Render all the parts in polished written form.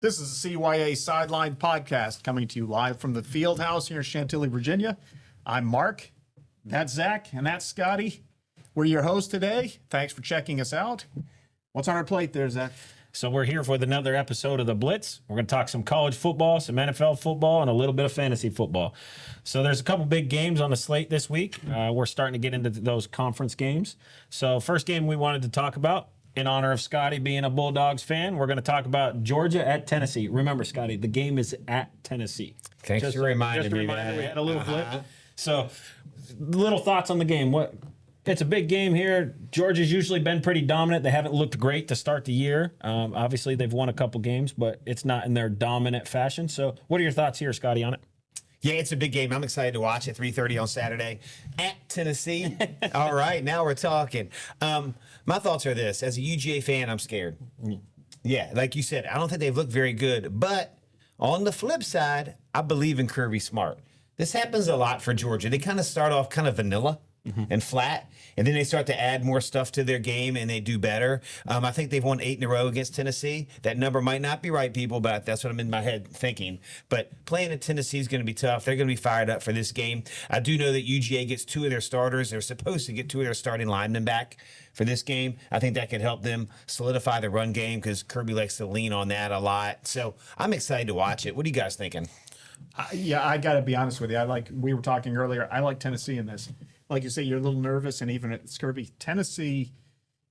This is the CYA Sideline Podcast coming to you live from the field house here in Chantilly, Virginia. I'm Mark, that's Zack, and that's Scotty. We're your hosts today. Thanks for checking us out. What's on our plate there, Zack? So we're here for another episode of the Blitz. We're going to talk some college football, some NFL football, and a little bit of fantasy football. So there's a couple big games on the slate this week. We're starting to get into those conference games. So first game we wanted to talk about, in honor of Scotty being a Bulldogs fan, we're going to talk about Georgia at Tennessee. Remember, Scotty, the game is at Tennessee. Thanks for reminding me. We had a little blip. So, little thoughts on the game. It's a big game here. Georgia's usually been pretty dominant. They haven't looked great to start the year. Obviously, they've won a couple games, but it's not in their dominant fashion. So, what are your thoughts here, Scotty, on it? Yeah, it's a big game. I'm excited to watch it. 3:30 on Saturday at Tennessee. All right, now we're talking. My thoughts are this. As a UGA fan, I'm scared. Yeah, like you said, I don't think they've looked very good. But on the flip side, I believe in Kirby Smart. This happens a lot for Georgia. They kind of start off kind of vanilla and flat, and then they start to add more stuff to their game, and they do better. I think they've won 8 in a row against Tennessee. That number might not be right, people, but that's what I'm in my head thinking. But playing at Tennessee is going to be tough. They're going to be fired up for this game. I do know that UGA gets 2 of their starters. They're supposed to get 2 of their starting linemen back for this game. I think that could help them solidify the run game because Kirby likes to lean on that a lot. So I'm excited to watch it. What are you guys thinking? Yeah, I got to be honest with you. We were talking earlier, I like Tennessee in this. Like you say, you're a little nervous, and even at Kirby, Tennessee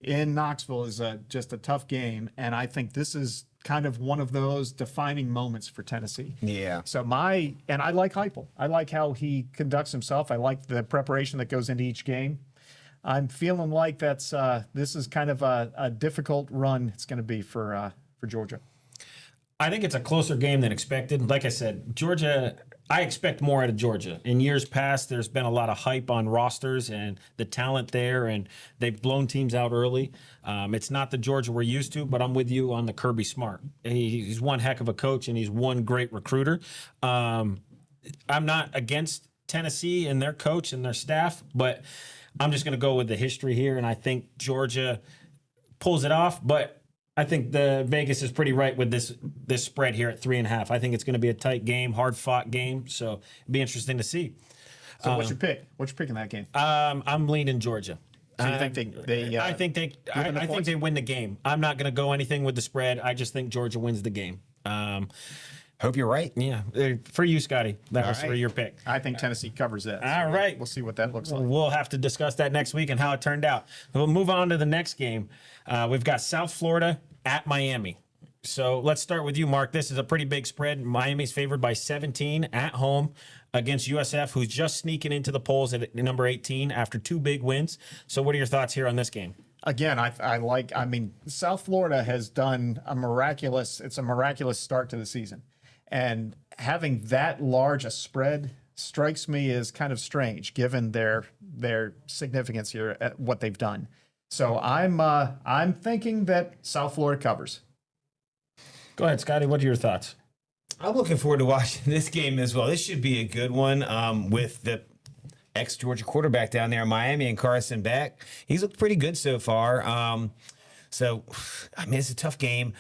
in Knoxville is just a tough game, and I think this is kind of one of those defining moments for Tennessee. Yeah. So I like Heupel. I like how he conducts himself. I like the preparation that goes into each game. I'm feeling like this is kind of a difficult run it's going to be for Georgia. I think it's a closer game than expected. Like I said, Georgia, I expect more out of Georgia. In years past, there's been a lot of hype on rosters and the talent there, and they've blown teams out early. It's not the Georgia we're used to, but I'm with you on the Kirby Smart. He's one heck of a coach, and he's one great recruiter. I'm not against Tennessee and their coach and their staff, but I'm just going to go with the history here, and I think Georgia pulls it off, but I think the Vegas is pretty right with this spread here at 3.5. I think it's going to be a tight game, hard-fought game, so it'd be interesting to see. So what's your pick? What's your pick in that game? I'm leaning Georgia. So you think I think they win the game. I'm not going to go anything with the spread. I just think Georgia wins the game. Hope you're right. Yeah, for you, Scotty. That was right. for your pick. I think Tennessee covers that. All right. We'll see what that looks like. We'll have to discuss that next week and how it turned out. We'll move on to the next game. We've got South Florida at Miami. So let's start with you, Mark. This is a pretty big spread. Miami's favored by 17 at home against USF, who's just sneaking into the polls at number 18 after 2 big wins. So what are your thoughts here on this game? Again, I mean, South Florida has done a miraculous start to the season. And having that large a spread strikes me as kind of strange given their significance here at what they've done. So I'm thinking that South Florida covers. Go ahead, Scotty. What are your thoughts? I'm looking forward to watching this game as well. This should be a good one with the ex-Georgia quarterback down there in Miami and Carson Beck. He's looked pretty good so far. So, I mean, it's a tough game.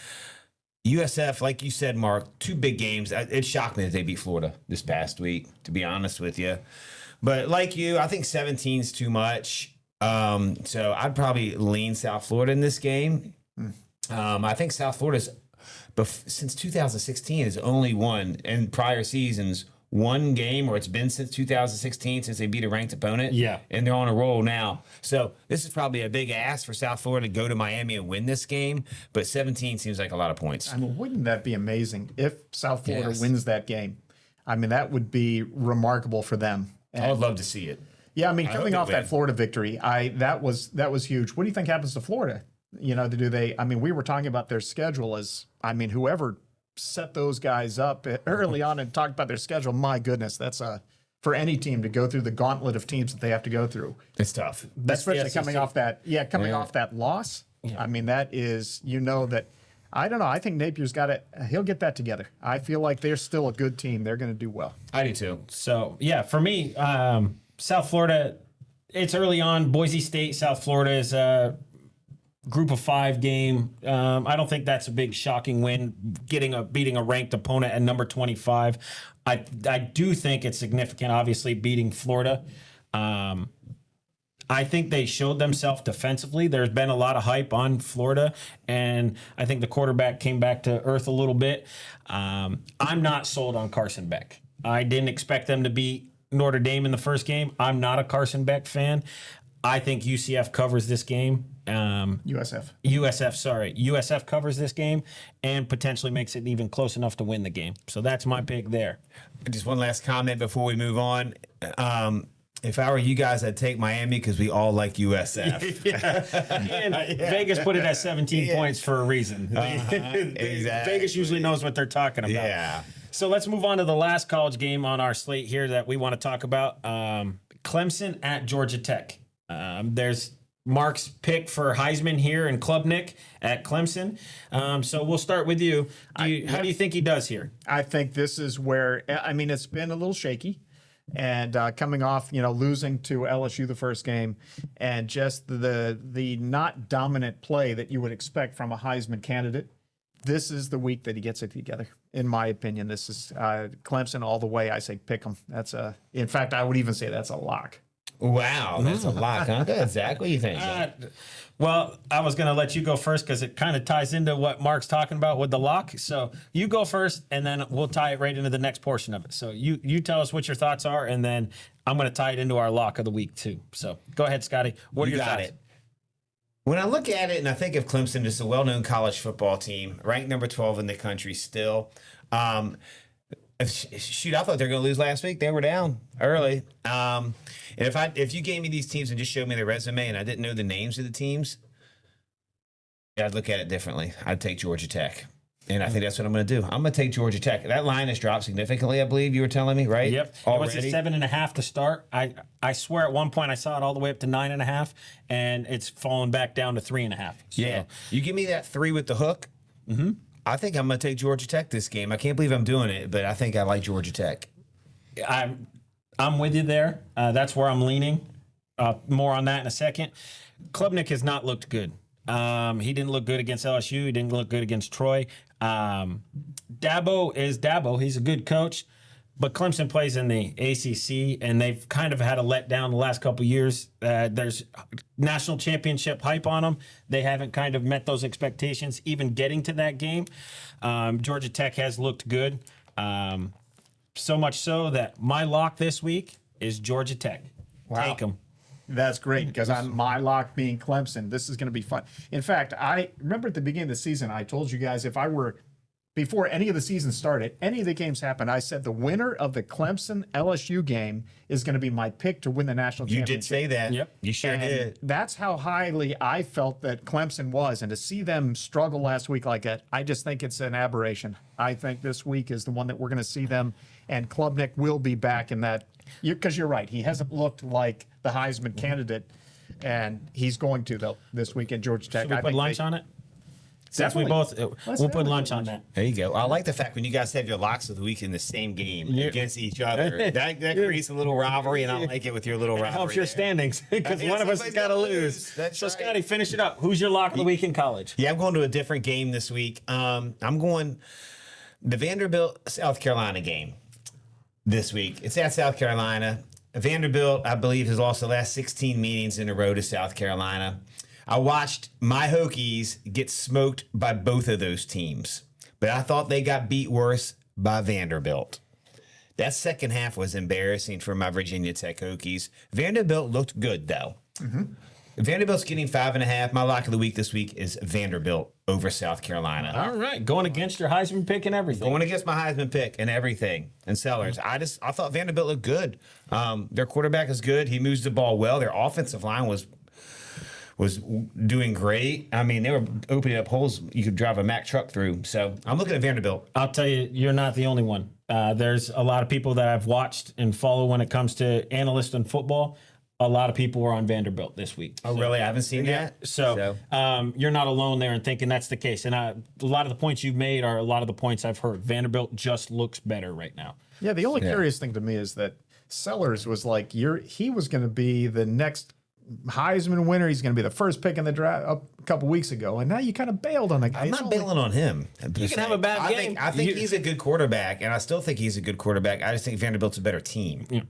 USF, like you said, Mark, 2 big games. It shocked me that they beat Florida this past week, to be honest with you. But like you, I think 17's too much. So I'd probably lean South Florida in this game. I think South Florida's, since 2016, has only won in prior seasons 1 game, or it's been since 2016 since they beat a ranked opponent. Yeah. And they're on a roll now. So this is probably a big ask for South Florida to go to Miami and win this game. But 17 seems like a lot of points. I mean, wouldn't that be amazing if South Florida wins that game? I mean, that would be remarkable for them. I would love to see it. Yeah, I mean, coming off that Florida victory, that was huge. What do you think happens to Florida? You know, I mean, we were talking about their schedule whoever set those guys up early on and talked about their schedule. My goodness, that's for any team to go through the gauntlet of teams that they have to go through. It's tough. Especially coming off that loss. Yeah. I mean, that is, that, I don't know. I think Napier's he'll get that together. I feel like they're still a good team. They're going to do well. I do too. So, yeah, for me, South Florida, it's early on. Boise State, South Florida is Group of 5 game. I don't think that's a big shocking win. Beating a ranked opponent at number 25. I do think it's significant. Obviously, beating Florida. I think they showed themselves defensively. There's been a lot of hype on Florida, and I think the quarterback came back to earth a little bit. I'm not sold on Carson Beck. I didn't expect them to beat Notre Dame in the first game. I'm not a Carson Beck fan. I think UCF covers this game. USF covers this game and potentially makes it even close enough to win the game. So that's my pick there. Just one last comment before we move on. If I were you guys, I'd take Miami because we all like USF. And Vegas put it at 17 points for a reason. Exactly. Vegas usually knows what they're talking about. Yeah. So let's move on to the last college game on our slate here that we want to talk about. Clemson at Georgia Tech. There's Mark's pick for Heisman here and Klubnik at Clemson. So we'll start with you. How do you think he does here? I think this is where, I mean, it's been a little shaky. And coming off, losing to LSU the first game, and just the not dominant play that you would expect from a Heisman candidate, this is the week that he gets it together. In my opinion, this is Clemson all the way. I say pick them. In fact, I would even say that's a lock. Wow, that's a lock, huh? Good, Zach. What do you think? Well, I was going to let you go first because it kind of ties into what Mark's talking about with the lock. So you go first, and then we'll tie it right into the next portion of it. So you tell us what your thoughts are, and then I'm going to tie it into our lock of the week too. So go ahead, Scotty. What are your thoughts? It. When I look at it and I think of Clemson, just a well-known college football team, ranked number 12 in the country still. Shoot, I thought they were going to lose last week. They were down early. And if you gave me these teams and just showed me the resume and I didn't know the names of the teams, I'd look at it differently. I'd take Georgia Tech. And I think that's what I'm going to do. I'm going to take Georgia Tech. That line has dropped significantly, I believe you were telling me, right? Yep. Already? It was at 7.5 to start. I swear at one point I saw it all the way up to 9.5, and it's fallen back down to 3.5. So. Yeah. You give me that 3 with the hook. Mm-hmm. I think I'm going to take Georgia Tech this game. I can't believe I'm doing it, but I think I like Georgia Tech. I'm with you there. That's where I'm leaning. More on that in a second. Klubnik has not looked good. He didn't look good against LSU. He didn't look good against Troy. Dabo is Dabo. He's a good coach. But Clemson plays in the ACC, and they've kind of had a letdown the last couple of years. There's national championship hype on them. They haven't kind of met those expectations, even getting to that game. Georgia Tech has looked good, so much so that my lock this week is Georgia Tech. Wow. Take them. That's great because my lock being Clemson. This is going to be fun. In fact, I remember at the beginning of the season, I told you guys before any of the season started, any of the games happened, I said the winner of the Clemson LSU game is going to be my pick to win the national championship. You did say that. Yep. You sure did. That's how highly I felt that Clemson was. And to see them struggle last week like that, I just think it's an aberration. I think this week is the one that we're going to see them, and Klubnik will be back in that. Because you're right. He hasn't looked like the Heisman candidate, and he's going to, though, this week in Georgia Tech. Should we put lunch on it? Since we Definitely. both, we'll put lunch on that. There you go. I like the fact when you guys have your locks of the week in the same game against each other. That creates a little rivalry, and I like it with your little rivalry. It helps your standings because Yeah, one of us has got to lose. That's So, right. Scotty, finish it up. Who's your lock of the week in college? Yeah, I'm going to a different game this week. I'm going the Vanderbilt South Carolina game this week. It's at South Carolina. Vanderbilt, I believe, has lost the last 16 meetings in a row to South Carolina. I watched my Hokies get smoked by both of those teams, but I thought they got beat worse by Vanderbilt. That second half was embarrassing for my Virginia Tech Hokies. Vanderbilt looked good, though. Mm-hmm. Vanderbilt's getting 5.5. My lock of the week this week is Vanderbilt over South Carolina. All right, going against your Heisman pick and everything. Going against my Heisman pick and everything and Sellers. I thought Vanderbilt looked good. Their quarterback is good. He moves the ball well. Their offensive line was doing great. I mean, they were opening up holes you could drive a Mack truck through. So I'm looking at Vanderbilt. I'll tell you, you're not the only one. There's a lot of people that I've watched and follow when it comes to analysts in football. A lot of people were on Vanderbilt this week. Oh, really? I haven't seen that. So you're not alone there in thinking that's the case. And a lot of the points you've made are a lot of the points I've heard. Vanderbilt just looks better right now. Yeah, the only curious thing to me is that Sellers was like, he was going to be the next Heisman winner. He's going to be the first pick in the draft a couple weeks ago, and now you kind of bailed on the guy. I'm not bailing on him. You can have a bad game. I think he's a good quarterback, and I still think he's a good quarterback. I just think Vanderbilt's a better team. Yeah.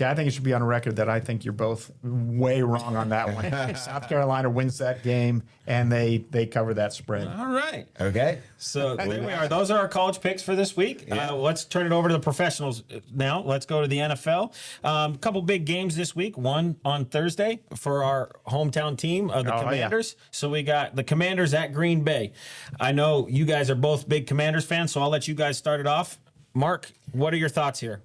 Yeah, I think it should be on record that I think you're both way wrong on that one. South Carolina wins that game, and they cover that spread. All right. Okay. So there we are. Those are our college picks for this week. Let's turn it over to the professionals now. Let's go to the NFL. A couple big games this week. One on Thursday for our hometown team of the Commanders. Yeah. So we got the Commanders at Green Bay. I know you guys are both big Commanders fans, so I'll let you guys start it off. Mark, what are your thoughts here?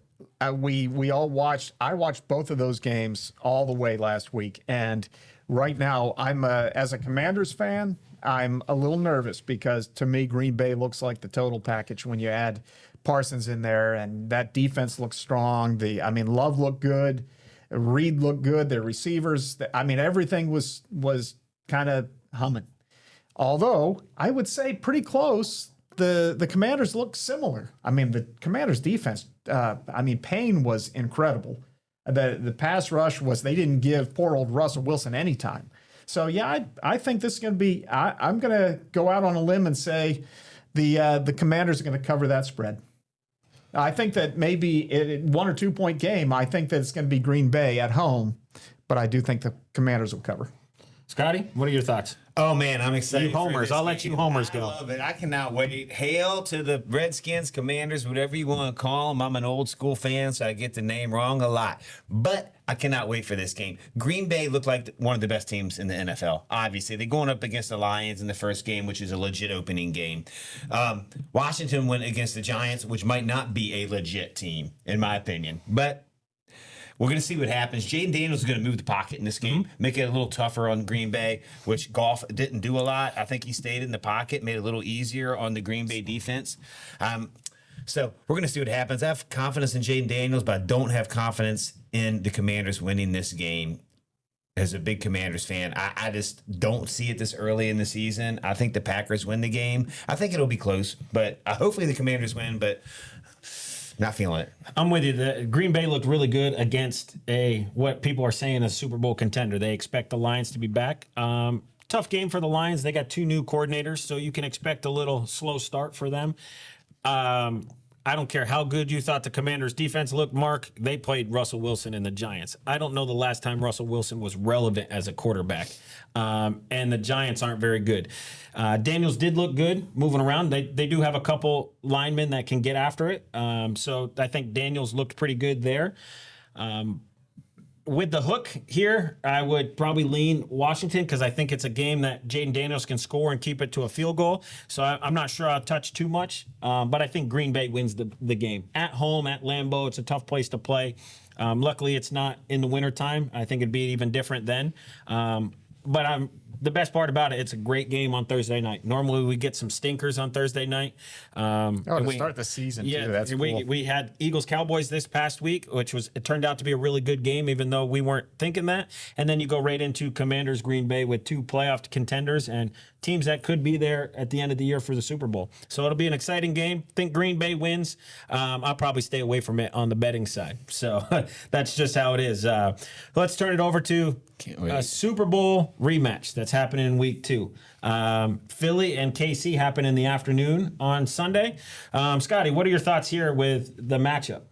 We all watched. I watched both of those games all the way last week, and right now I'm as a Commanders fan, I'm a little nervous because to me Green Bay looks like the total package when you add Parsons in there, and that defense looks strong. Love looked good, Reed looked good, their receivers. Everything was kind of humming. Although I would say pretty close. The Commanders look similar. The Commanders defense, Payne was incredible. The pass rush they didn't give poor old Russell Wilson any time. So yeah, I think this is going to be, I'm going to go out on a limb and say the Commanders are going to cover that spread. I think that maybe a 1 or 2 point game, I think that it's going to be Green Bay at home, but I do think the Commanders will cover. Scotty, what are your thoughts? Oh, man, I'm excited. You homers. I'll let you homers go. I love it. I cannot wait. Hail to the Redskins, Commanders, whatever you want to call them. I'm an old school fan, so I get the name wrong a lot. But I cannot wait for this game. Green Bay looked like one of the best teams in the NFL. Obviously, they're going up against the Lions in the first game, which is a legit opening game. Washington went against the Giants, which might not be a legit team, in my opinion. But we're going to see what happens. Jaden Daniels is going to move the pocket in this game, make it a little tougher on Green Bay, which Goff didn't do a lot. I think he stayed in the pocket, made it a little easier on the Green Bay defense. So we're going to see what happens. I have confidence in Jaden Daniels, but I don't have confidence in the Commanders winning this game. As a big Commanders fan, I just don't see it this early in the season. I think the Packers win the game. I think it'll be close, but hopefully the Commanders win, but not feeling it. I'm with you. The Green Bay looked really good against what people are saying a Super Bowl contender. They expect the Lions to be back. Tough game for the Lions. They got 2 new coordinators, so you can expect a little slow start for them. I don't care how good you thought the Commanders' defense looked, Mark. They played Russell Wilson and the Giants. I don't know the last time Russell Wilson was relevant as a quarterback. And the Giants aren't very good. Daniels did look good moving around. They do have a couple linemen that can get after it. So I think Daniels looked pretty good there. With the hook here, I would probably lean Washington because I think it's a game that Jaden Daniels can score and keep it to a field goal. So I'm not sure I'll touch too much, but I think Green Bay wins the game. At home, at Lambeau, it's a tough place to play. Luckily, it's not in the wintertime. I think it'd be even different then. But the best part about it, it's a great game on Thursday night. Normally, we get some stinkers on Thursday night. To start the season, yeah, too. That's cool. We had Eagles-Cowboys this past week, it turned out to be a really good game, even though we weren't thinking that. And then you go right into Commanders-Green Bay with 2 playoff contenders and teams that could be there at the end of the year for the Super Bowl. So it'll be an exciting game. Think Green Bay wins. I'll probably stay away from it on the betting side. So that's just how it is. Let's turn it over to a Super Bowl rematch that's happening in week 2. Philly and KC happen in the afternoon on Sunday. Scotty, what are your thoughts here with the matchup?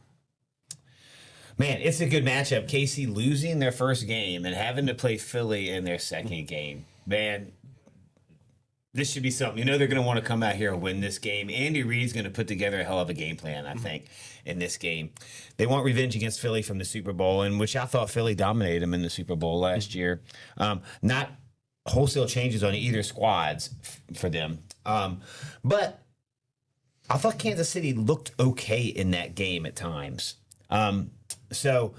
Man, it's a good matchup. KC losing their first game and having to play Philly in their second game. Man, this should be something. They're going to want to come out here and win this game. Andy Reid's going to put together a hell of a game plan, I think, in this game. They want revenge against Philly from the Super Bowl, in which I thought Philly dominated them in the Super Bowl last year. Not wholesale changes on either squads for them. But I thought Kansas City looked okay in that game at times. So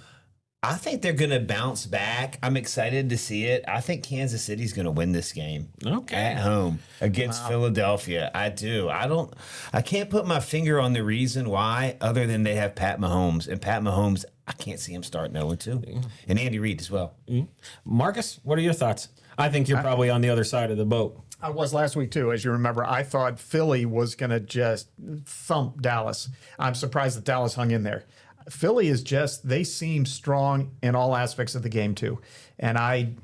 I think they're going to bounce back. I'm excited to see it. I think Kansas City's going to win this game at home against Philadelphia. I do. I can't put my finger on the reason why other than they have Pat Mahomes. And Pat Mahomes, I can't see him starting 0-2. And Andy Reid as well. Marcus, what are your thoughts? I think you're probably on the other side of the boat. I was last week, too. As you remember, I thought Philly was going to just thump Dallas. I'm surprised that Dallas hung in there. Philly is just, they seem strong in all aspects of the game too. And I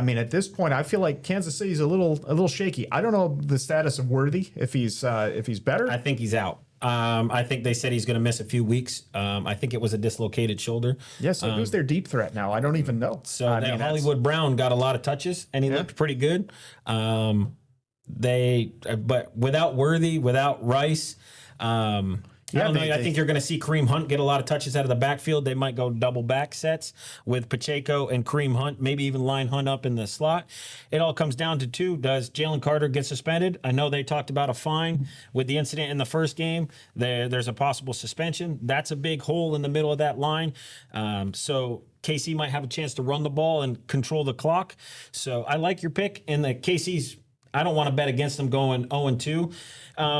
mean, at this point, I feel like Kansas City's a little shaky. I don't know the status of Worthy, if he's better. I think he's out. I think they said he's going to miss a few weeks. I think it was a dislocated shoulder. Yes, so who's their deep threat now? I don't even know. So I that mean, Hollywood Brown got a lot of touches, and he looked pretty good. But without Worthy, without Rice, I don't know. I think you're going to see Kareem Hunt get a lot of touches out of the backfield. They might go double back sets with Pacheco and Kareem Hunt, maybe even line Hunt up in the slot. It all comes down to two. Does Jalen Carter get suspended? I know they talked about a fine with the incident in the first game. There's a possible suspension. That's a big hole in the middle of that line. So KC might have a chance to run the ball and control the clock. So I like your pick. And the KC's, I don't want to bet against them going 0-2.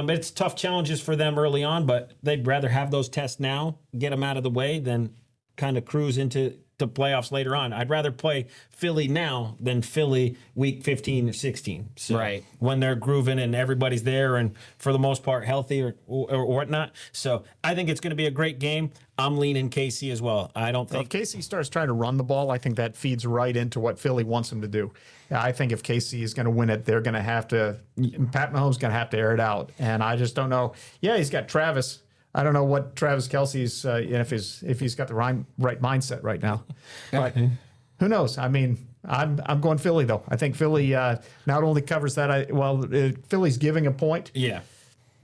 It's tough challenges for them early on, but they'd rather have those tests now, get them out of the way, than kind of cruise into playoffs later on. I'd rather play Philly now than Philly week 15 or 16. So Right. when they're grooving and everybody's there and for the most part healthy or whatnot. So I think it's going to be a great game. I'm leaning KC as well. I don't if think KC starts trying to run the ball, I think that feeds right into what Philly wants him to do. I think if KC is going to win it, they're going to have to, Pat Mahomes is going to have to air it out. And I just don't know. Yeah, he's got Travis. I don't know what Travis Kelce's, if he's got the right mindset right now. But who knows? I mean, I'm going Philly, though. I think Philly not only covers that, Philly's giving a point. yeah.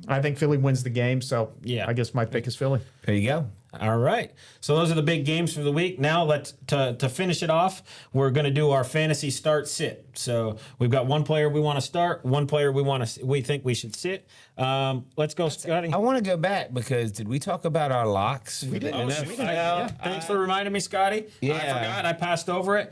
I think Philly wins the game. So Yeah. I guess my pick is Philly. There you go. All right. So those are the big games for the week. Now to finish it off, we're going to do our fantasy start sit. So we've got one player we want to start, one player we think we should sit. Let's go, Scotty. I want to go back because did we talk about our locks? We didn't. Thanks for reminding me, Scotty. Yeah. I forgot. I passed over it.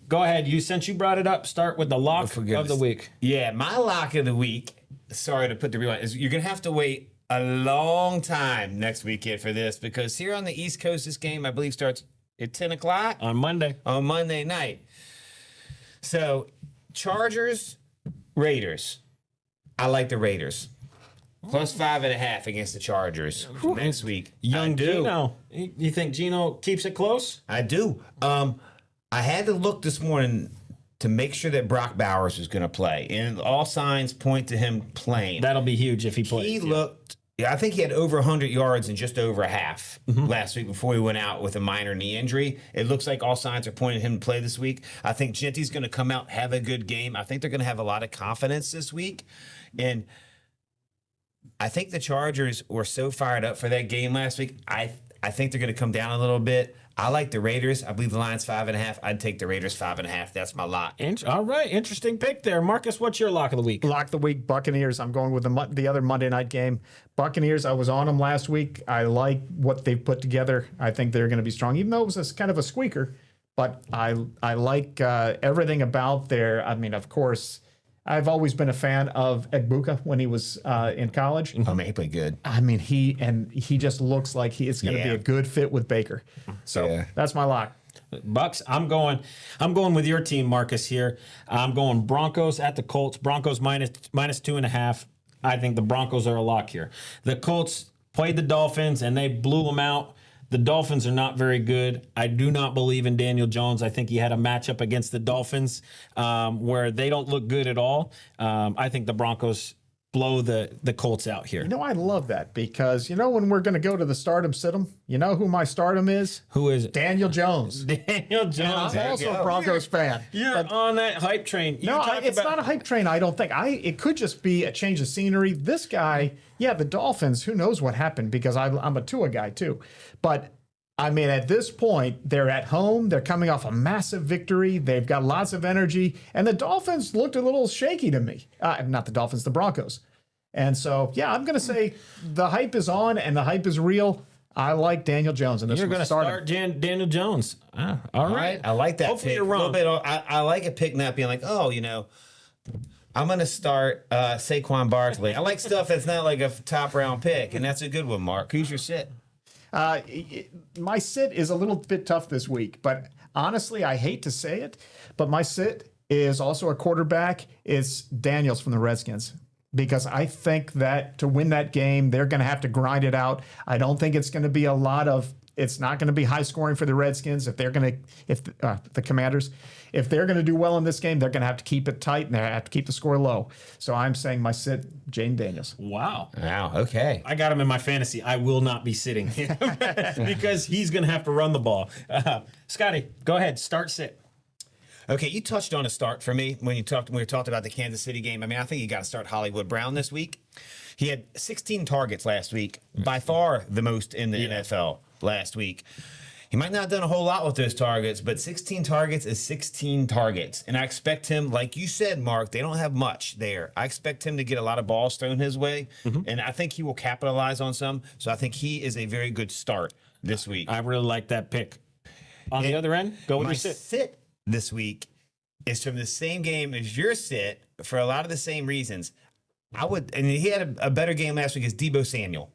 Go ahead. Since you brought it up, start with the lock of the week. Yeah, my lock of the week. Sorry to put the rewind. Is you're gonna have to wait a long time next weekend for this because here on the East Coast, this game I believe starts at 10 o'clock On Monday. on Monday night. So Chargers, Raiders. I like the Raiders. Plus 5.5 against the Chargers next week. Young I do. Gino. You think Gino keeps it close? I do. I had to look this morning to make sure that Brock Bowers was going to play, and all signs point to him playing. That'll be huge if he plays. He looked. I think he had over 100 yards in just over a half last week before he went out with a minor knee injury. It looks like all signs are pointing him to play this week. I think Genty's going to come out, have a good game. I think they're going to have a lot of confidence this week, and I think the Chargers were so fired up for that game last week. I think they're going to come down a little bit. I like the Raiders. I believe the line's 5.5. I'd take the Raiders 5.5. That's my lock. All right, interesting pick there, Marcus. What's your lock of the week? Lock of the week, Buccaneers. I'm going with the other Monday night game. Buccaneers, I was on them last week. I like what they've put together. I think they're going to be strong, even though it was kind of a squeaker. But I like everything about their, I mean, of course, I've always been a fan of Egbuka when he was in college. Oh, man, he played good. I mean, he just looks like it's going to be a good fit with Baker. So that's my lock. Bucks. I'm going with your team, Marcus. Here, I'm going Broncos at the Colts. Broncos minus 2.5. I think the Broncos are a lock here. The Colts played the Dolphins and they blew them out. The Dolphins are not very good. I do not believe in Daniel Jones. I think he had a matchup against the Dolphins where they don't look good at all. I think the Broncos blow the Colts out here. You know, I love that because, when we're going to go to the stardom sit-em, you know who my stardom is? Who is it? Daniel Jones. Daniel Jones. I'm also a Broncos fan. You're on that hype train. It's not a hype train, I don't think. It could just be a change of scenery. This guy, the Dolphins, who knows what happened because I'm a Tua guy too. But, I mean, at this point, they're at home. They're coming off a massive victory. They've got lots of energy. And the Dolphins looked a little shaky to me. Not the Dolphins, the Broncos. And so, I'm going to say the hype is on and the hype is real. I like Daniel Jones in this. You're going to start Daniel Jones. All right. I like that. Hopefully pick. you're wrong. A little bit, I like a pick not being like, I'm going to start Saquon Barkley. I like stuff that's not like a top round pick, and that's a good one, Mark. Who's your sit? My sit is a little bit tough this week, but honestly, I hate to say it, but my sit is also a quarterback. It's Daniels from the Redskins. because I think that to win that game, they're going to have to grind it out. I don't think it's going to be it's not going to be high scoring for the Redskins. If the Commanders, if they're going to do well in this game, they're going to have to keep it tight and they have to keep the score low. So I'm saying my sit, Jaden Daniels. Wow. Wow. Okay. I got him in my fantasy. I will not be sitting because he's going to have to run the ball. Scotty, go ahead. Start sit. Okay, you touched on a start for me when we talked about the Kansas City game. I mean, I think you got to start Hollywood Brown this week. He had 16 targets last week, by far the most in the NFL last week. He might not have done a whole lot with those targets, but 16 targets is 16 targets. And I expect him, like you said, Mark, they don't have much there. I expect him to get a lot of balls thrown his way, and I think he will capitalize on some. So I think he is a very good start this week. I really like that pick. On the other end, go with My your sit. sit this week is from the same game as your sit for a lot of the same reasons. And he had a better game last week as Deebo Samuel.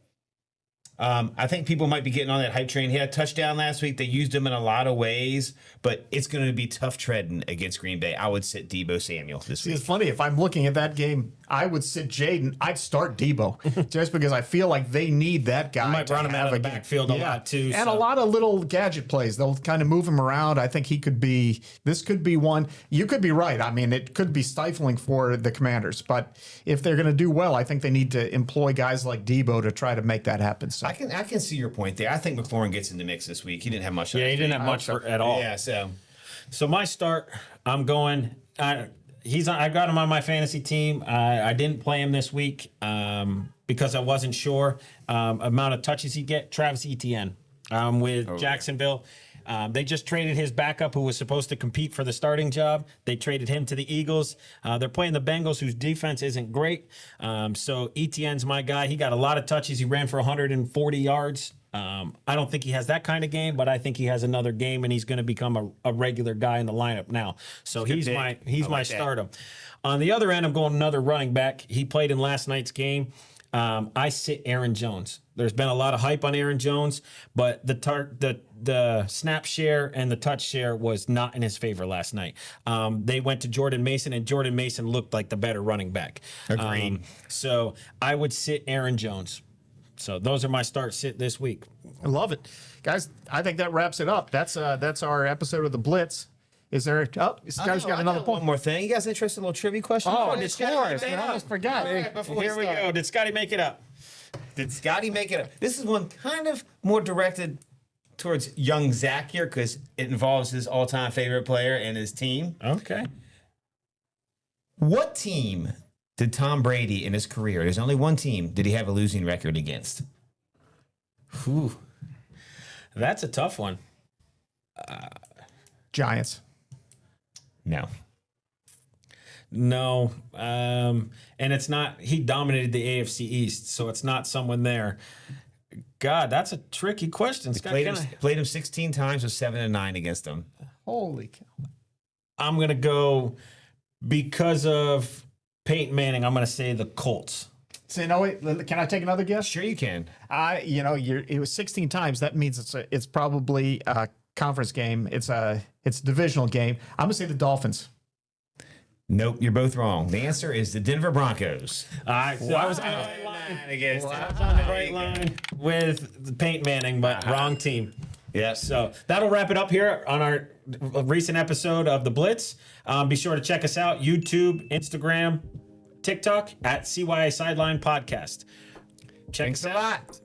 I think people might be getting on that hype train. He had a touchdown last week. They used him in a lot of ways, but it's going to be tough treading against Green Bay. I would sit Deebo Samuel this See, week. it's funny. If I'm looking at that game, I would sit Jaden. I'd start Debo just because I feel like they need that guy. You might to run him out have of the a game. backfield a lot, too, and so. a lot of little gadget plays. They'll kind of move him around. I think this could be one. You could be right. I mean, it could be stifling for the Commanders, but if they're going to do well, I think they need to employ guys like Debo to try to make that happen. So I can see your point there. I think McLaurin gets in the mix this week. He didn't have much. Yeah, he didn't have much at all. Yeah, So my start, I'm going. I got him on my fantasy team. I didn't play him this week because I wasn't sure amount of touches he get. Travis Etienne with Jacksonville. They just traded his backup, who was supposed to compete for the starting job. They traded him to the Eagles. They're playing the Bengals, whose defense isn't great. So Etienne's my guy. He got a lot of touches. He ran for 140 yards. I don't think he has that kind of game, but I think he has another game, and he's going to become a regular guy in the lineup now. So he's my stardom. On the other end, I'm going another running back. He played in last night's game. I sit Aaron Jones. There's been a lot of hype on Aaron Jones, but the snap share and the touch share was not in his favor last night. They went to Jordan Mason, and Jordan Mason looked like the better running back. Agreed. So I would sit Aaron Jones. So those are my start sit this week. I love it, guys. I think that wraps it up. That's our episode of the Blitz. Is there? Oh, this guy's got another point. One more thing. You guys interested in a little trivia question? Oh, Did of Scotty course. make it I up? almost forgot. All right, before Here we start. go. Did Scotty make it up? Did Scotty make it up? This is one kind of more directed towards young Zack here because it involves his all-time favorite player and his team. Okay. What team did Tom Brady in his career, there's only one team, did he have a losing record against? Whew. That's a tough one. Giants. No. No. And it's not, he dominated the AFC East, so it's not someone there. God, that's a tricky question. Scott, Played him 16 times with 7-9 against him. Holy cow. I'm going to go, because of Peyton Manning, I'm going to say the Colts. So, no, wait, can I take another guess? Sure you can. It was 16 times. That means it's probably a conference game. It's a divisional game. I'm gonna say the Dolphins. Nope, you're both wrong. The answer is the Denver Broncos. I was on the right line. I was on the right line with Peyton Manning, but wrong team. Yes. So that'll wrap it up here on our recent episode of The Blitz. Be sure to check us out, YouTube, Instagram, TikTok, at CYA Sideline Podcast. Check Thanks us a out. lot.